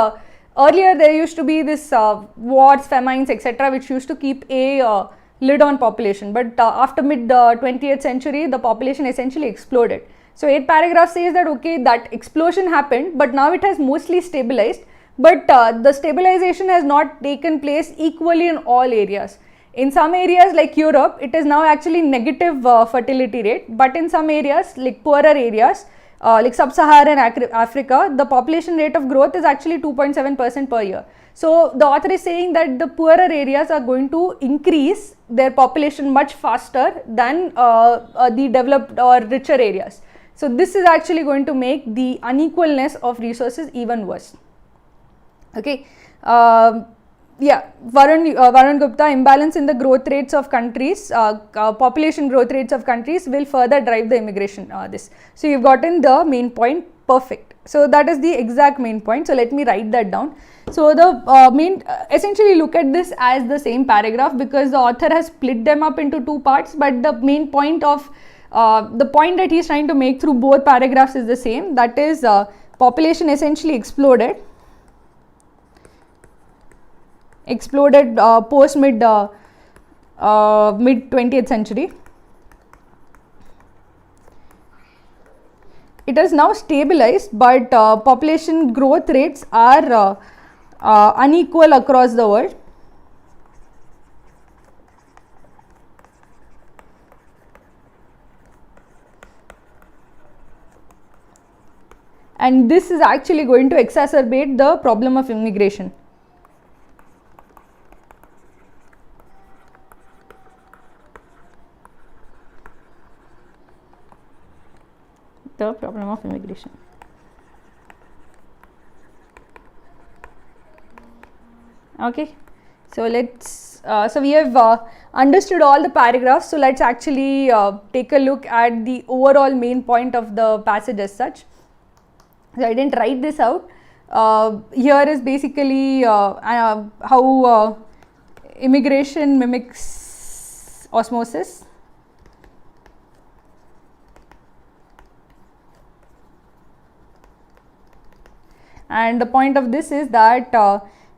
earlier there used to be this wars, famines, etc., which used to keep a lid on population, but after mid 20th century the population essentially exploded. So 8th paragraph says that okay, that explosion happened, but now it has mostly stabilized, but the stabilization has not taken place equally in all areas. In some areas like Europe, it is now actually negative fertility rate, but in some areas like poorer areas like sub-Saharan Africa, the population rate of growth is actually 2.7% per year. So the author is saying that the poorer areas are going to increase their population much faster than the developed or richer areas. So this is actually going to make the unequalness of resources even worse. Okay. Yeah, Varun Gupta, imbalance in the growth rates of countries, population growth rates of countries will further drive the immigration. So you've gotten the main point, perfect. So that is the exact main point. So let me write that down. So the main, essentially look at this as the same paragraph, because the author has split them up into two parts, but the main point of the point that he is trying to make through both paragraphs is the same. That is, population essentially exploded post mid 20th century. It has now stabilized, but population growth rates are unequal across the world. And this is actually going to exacerbate the problem of immigration. The problem of immigration. Okay, so let's so we have understood all the paragraphs, so let's actually take a look at the overall main point of the passage as such. So I didn't write this out. Here is basically how immigration mimics osmosis. And the point of this is that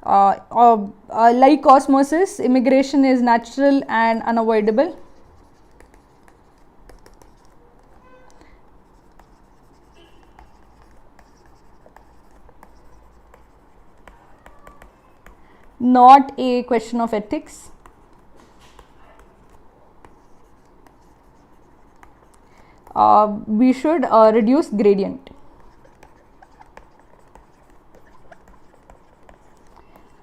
like osmosis, immigration is natural and unavoidable. Not a question of ethics. We should reduce gradient.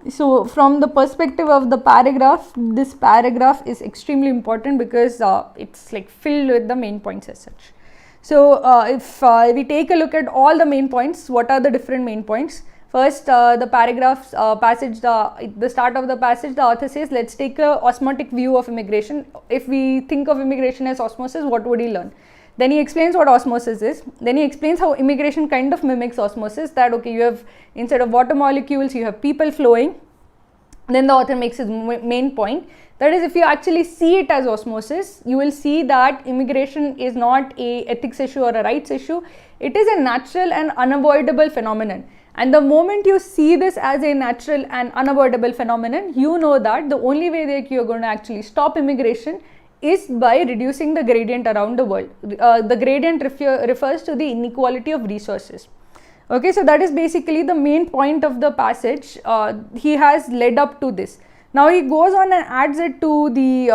So from the perspective of the paragraph, this paragraph is extremely important because it's like filled with the main points as such. So if we take a look at all the main points, what are the different main points? First, the paragraphs passage, the start of the passage, the author says, let's take a osmotic view of immigration. If we think of immigration as osmosis, what would he learn? Then he explains what osmosis is. Then he explains how immigration kind of mimics osmosis, that okay, you have, instead of water molecules, you have people flowing. Then the author makes his main point, that is, if you actually see it as osmosis, you will see that immigration is not a ethics issue or a rights issue. It is a natural and unavoidable phenomenon. And the moment you see this as a natural and unavoidable phenomenon, you know that the only way that you are going to actually stop immigration is by reducing the gradient around the world. The gradient refers to the inequality of resources. Okay, so that is basically the main point of the passage. He has led up to this. Now he goes on and adds it to the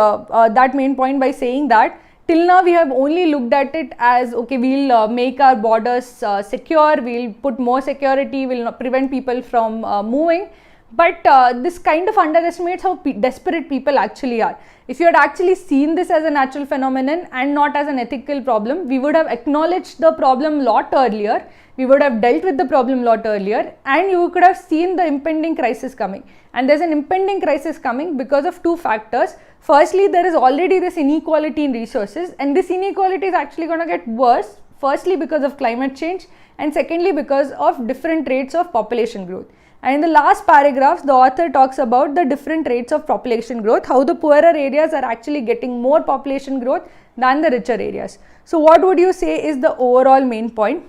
that main point by saying that till now we have only looked at it as okay, we'll make our borders secure, we'll put more security, we'll prevent people from moving. But this kind of underestimates how desperate people actually are. If you had actually seen this as a natural phenomenon and not as an ethical problem, we would have acknowledged the problem a lot earlier, we would have dealt with the problem a lot earlier, and you could have seen the impending crisis coming. And there's an impending crisis coming because of two factors. Firstly, there is already this inequality in resources, and this inequality is actually going to get worse, firstly because of climate change, and secondly because of different rates of population growth. And in the last paragraph, the author talks about the different rates of population growth, how the poorer areas are actually getting more population growth than the richer areas. So what would you say is the overall main point?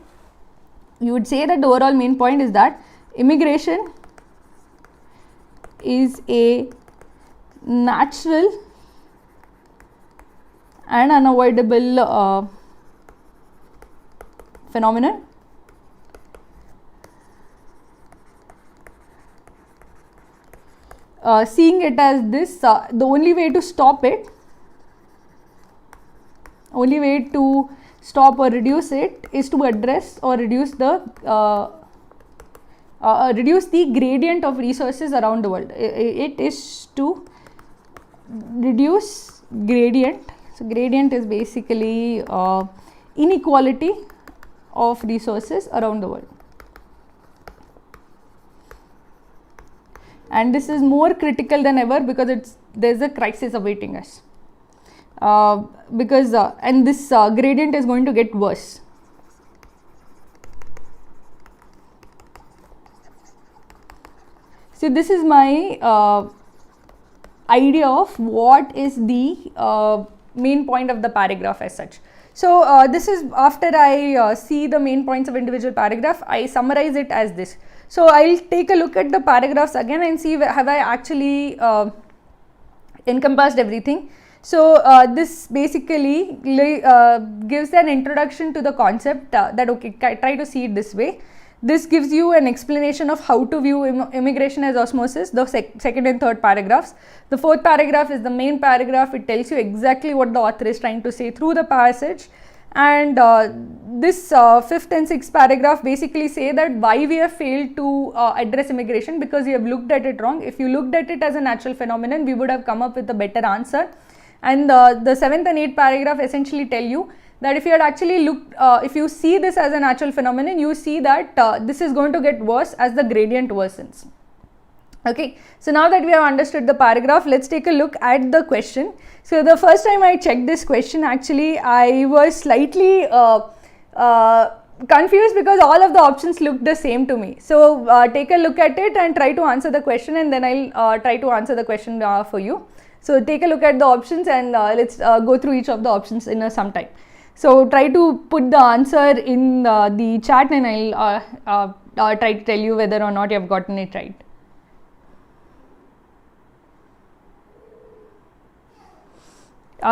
You would say that the overall main point is that immigration is a natural and unavoidable phenomenon. Seeing it as this, the only way to stop it, only way to stop or reduce it is to address or reduce the gradient of resources around the world. It is to reduce gradient. So gradient is basically inequality of resources around the world. And this is more critical than ever because there's a crisis awaiting us. And this gradient is going to get worse. So this is my idea of what is the main point of the paragraph as such. So this is after I see the main points of individual paragraph, I summarize it as this. So I'll take a look at the paragraphs again and see have I actually encompassed everything. So this basically gives an introduction to the concept that okay, try to see it this way. This gives you an explanation of how to view immigration as osmosis, the second and third paragraphs. The fourth paragraph is the main paragraph. It tells you exactly what the author is trying to say through the passage. And this fifth and sixth paragraph basically say that why we have failed to address immigration, because we have looked at it wrong. If you looked at it as a natural phenomenon, we would have come up with a better answer. And the seventh and eighth paragraph essentially tell you that if you had actually looked, if you see this as a natural phenomenon, you see that this is going to get worse as the gradient worsens. Okay, so now that we have understood the paragraph, let's take a look at the question. So the first time I checked this question, actually I was slightly confused because all of the options looked the same to me. So take a look at it and try to answer the question, and then I'll try to answer the question for you. So take a look at the options and let's go through each of the options in some time. So try to put the answer in the chat, and I'll try to tell you whether or not you have gotten it right.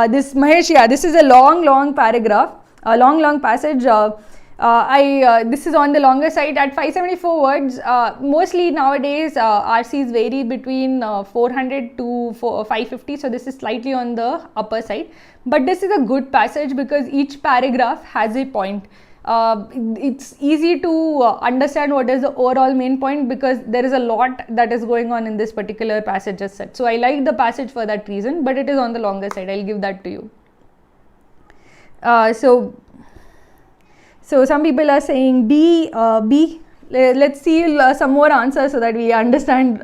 This Mahesh, yeah, this is a long paragraph, a long passage. This is on the longer side at 574 words. Mostly nowadays RCs vary between 400 to 550, so this is slightly on the upper side, but this is a good passage because each paragraph has a point. It's easy to understand what is the overall main point because there is a lot that is going on in this particular passage as such. So I like the passage for that reason, but it is on the longer side. I'll give that to you. So some people are saying D, B. Let's see some more answers so that we understand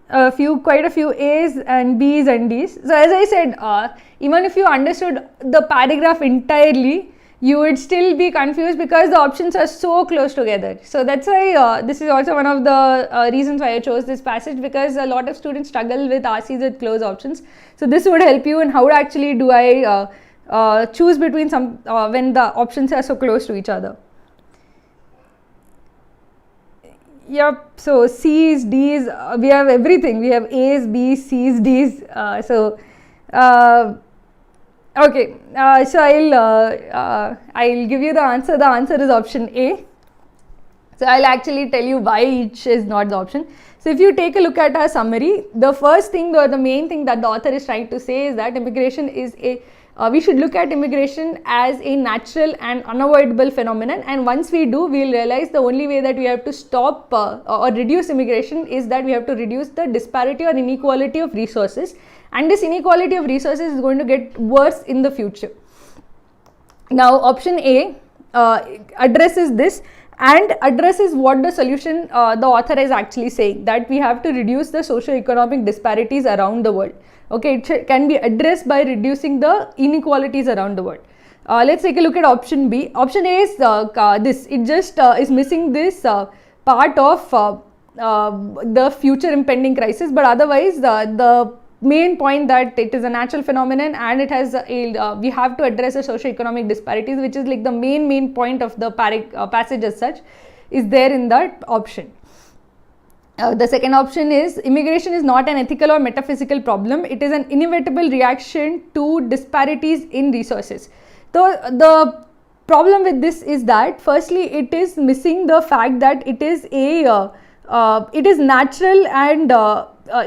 quite a few A's and B's and D's. So as I said, even if you understood the paragraph entirely, you would still be confused because the options are so close together. So that's why this is also one of the reasons why I chose this passage, because a lot of students struggle with RCs with close options. So this would help you in how actually do I choose between some when the options are so close to each other. Yep, so C's, D's, we have everything. We have A's, B's, C's, D's. Okay, so I'll give you the answer. The answer is option A. So I'll actually tell you why each is not the option. So if you take a look at our summary, the first thing or the main thing that the author is trying to say is that immigration is we should look at immigration as a natural and unavoidable phenomenon, and once we do, we will realize the only way that we have to stop or reduce immigration is that we have to reduce the disparity or inequality of resources, and this inequality of resources is going to get worse in the future. Now option A addresses this and addresses what the solution the author is actually saying, that we have to reduce the socio-economic disparities around the world. Okay, it can be addressed by reducing the inequalities around the world. Let's take a look at option B. Option A is this. It just is missing this part of the future impending crisis, but otherwise the main point that it is a natural phenomenon and it has we have to address the socio-economic disparities, which is like the main point of the passage as such, is there in that option. The second option is immigration is not an ethical or metaphysical problem. It is an inevitable reaction to disparities in resources. The problem with this is that firstly it is missing the fact that it is it is natural, and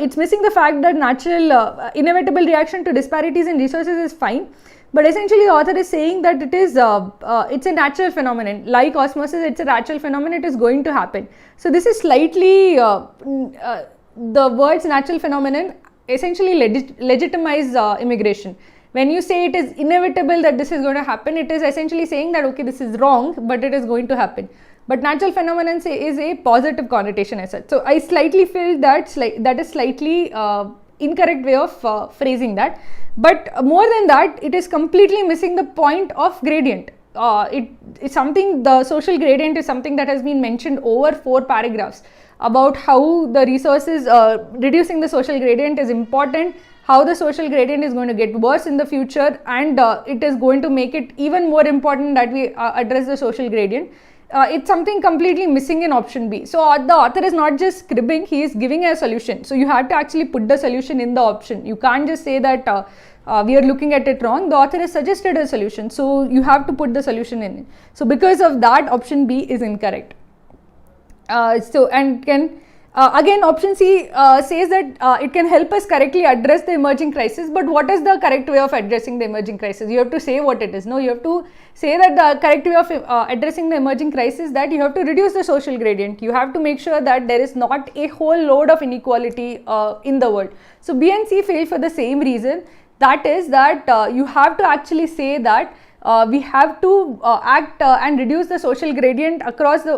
it's missing the fact that natural inevitable reaction to disparities in resources is fine, but essentially the author is saying that it is it's a natural phenomenon. Like osmosis, it's a natural phenomenon, it is going to happen. So this is slightly the words natural phenomenon essentially legitimize immigration. When you say it is inevitable that this is going to happen, it is essentially saying that okay, this is wrong, but it is going to happen. But natural phenomenon is a positive connotation as such. So I slightly feel that that is slightly incorrect way of phrasing that. But more than that, it is completely missing the point of gradient. It's something, the social gradient is something that has been mentioned over 4 paragraphs about how the resources, reducing the social gradient is important, how the social gradient is going to get worse in the future, and it is going to make it even more important that we address the social gradient. It's something completely missing in option B. So the author is not just scribbing, he is giving a solution. So you have to actually put the solution in the option. You can't just say that we are looking at it wrong. The author has suggested a solution, so you have to put the solution in it. So because of that, option B is incorrect. Again, option C says that it can help us correctly address the emerging crisis, but what is the correct way of addressing the emerging crisis? You have to say what it is. No, you have to say that the correct way of addressing the emerging crisis is that you have to reduce the social gradient. You have to make sure that there is not a whole load of inequality in the world. So B and C fail for the same reason. That is that you have to actually say that we have to act and reduce the social gradient across the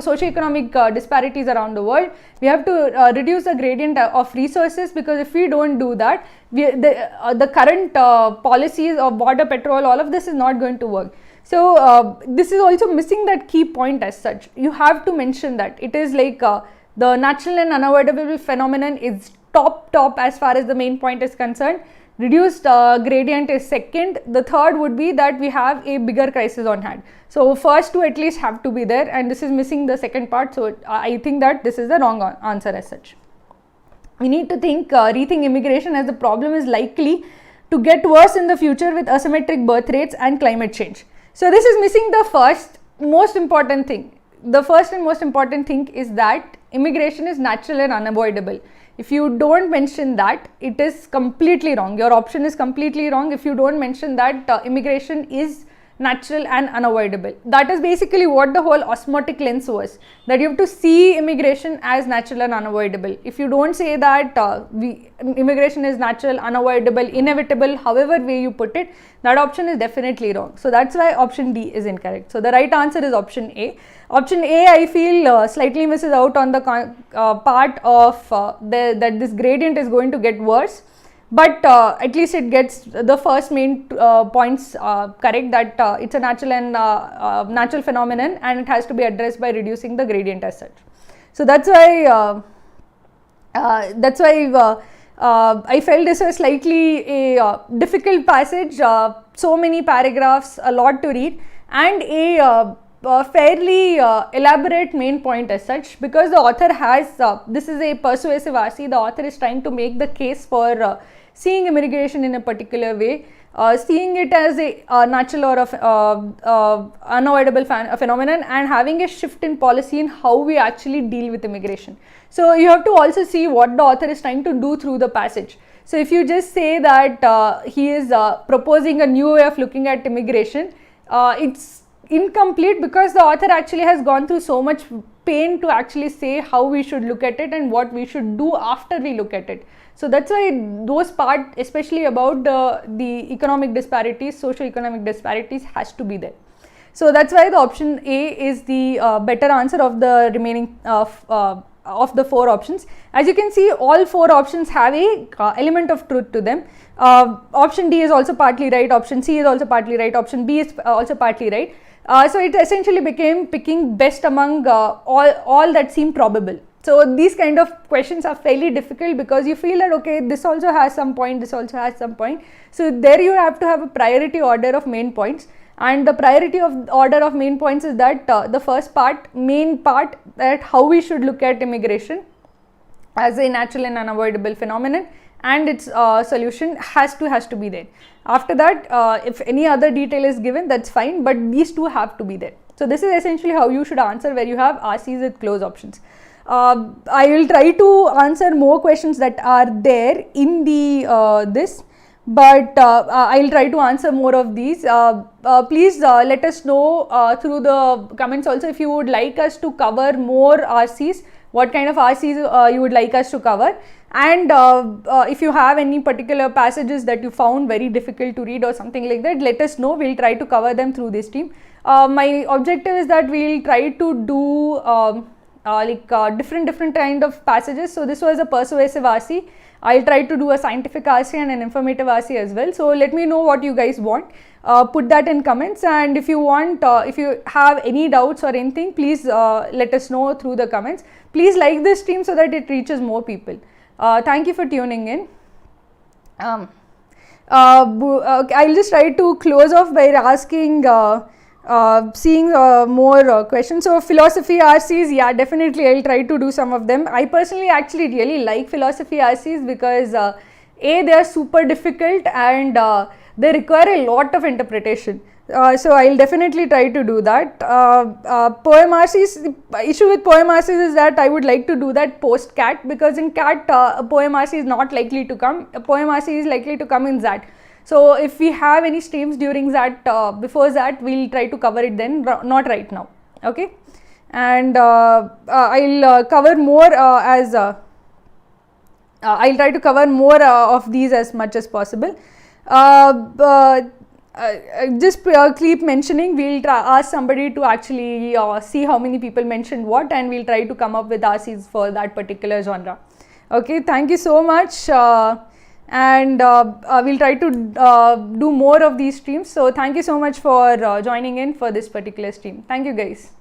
socio-economic disparities around the world. We have to reduce the gradient of resources, because if we don't do that, the current policies of border patrol, all of this is not going to work. So this is also missing that key point as such. You have to mention that it is like the natural and unavoidable phenomenon is top as far as the main point is concerned. reduced gradient is second. The third would be that we have a bigger crisis on hand. So first two at least have to be there, and this is missing the second part. So I think that this is the wrong answer as such. We need to rethink immigration, as the problem is likely to get worse in the future with asymmetric birth rates and climate change. So this is missing the first most important thing. The first and most important thing is that immigration is natural and unavoidable. If you don't mention that, it is completely wrong. Your option is completely wrong if you don't mention that immigration is natural and unavoidable. That is basically what the whole osmotic lens was, that you have to see immigration as natural and unavoidable. If you don't say that immigration is natural, unavoidable, inevitable, however way you put it, that option is definitely wrong. So that's why option D is incorrect. So the right answer is option A. Option A, I feel slightly misses out on the part of that this gradient is going to get worse. But at least it gets the first main points correct, that it's a natural and natural phenomenon, and it has to be addressed by reducing the gradient as such. So that's why I felt this was slightly a difficult passage. So many paragraphs, a lot to read, and a fairly elaborate main point as such, because the author has this is a persuasive RC. The author is trying to make the case for seeing immigration in a particular way, seeing it as a natural or unavoidable phenomenon, and having a shift in policy in how we actually deal with immigration. So you have to also see what the author is trying to do through the passage. So if you just say that he is proposing a new way of looking at immigration, it's incomplete, because the author actually has gone through so much pain to actually say how we should look at it and what we should do after we look at it. So that's why those part, especially about the economic disparities, socio-economic disparities, has to be there. So that's why the option A is the better answer of the remaining of the four options. As you can see, all four options have a element of truth to them. Option D is also partly right, option C is also partly right, option B is also partly right. So it essentially became picking best among all that seem probable. So these kind of questions are fairly difficult, because you feel that okay, this also has some point, this also has some point. So there you have to have a priority order of main points, and the priority of order of main points is that the first part, main part, that how we should look at immigration as a natural and unavoidable phenomenon, and its solution has to be there. After that, if any other detail is given, that's fine, but these two have to be there. So this is essentially how you should answer where you have RCs with close options. I will try to answer more questions that are there in the this, but I will try to answer more of these. Please let us know through the comments also if you would like us to cover more RCs, what kind of RCs you would like us to cover, and if you have any particular passages that you found very difficult to read or something like that, let us know. We will try to cover them through this team. My objective is that we will try to do different kind of passages. So this was a persuasive RC. I'll try to do a scientific RC and an informative RC as well. So let me know what you guys want. Put that in comments, and if you want, if you have any doubts or anything, please let us know through the comments. Please like this stream so that it reaches more people. Thank you for tuning in. I'll just try to close off by asking seeing more questions. So philosophy RCs, yeah, definitely I'll try to do some of them. I personally actually really like philosophy RCs because they are super difficult and they require a lot of interpretation. So I'll definitely try to do that. Poem RCs, the issue with poem RCs is that I would like to do that post CAT, because in CAT a poem RC is not likely to come. A poem RC is likely to come in ZAT. So if we have any streams during that, before that, we'll try to cover it then, not right now, okay? And I'll cover more I'll try to cover more of these as much as possible. Just keep mentioning, we'll ask somebody to actually see how many people mentioned what, and we'll try to come up with RCs for that particular genre. Okay, thank you so much. And we'll try to do more of these streams. So thank you so much for joining in for this particular stream. Thank you guys.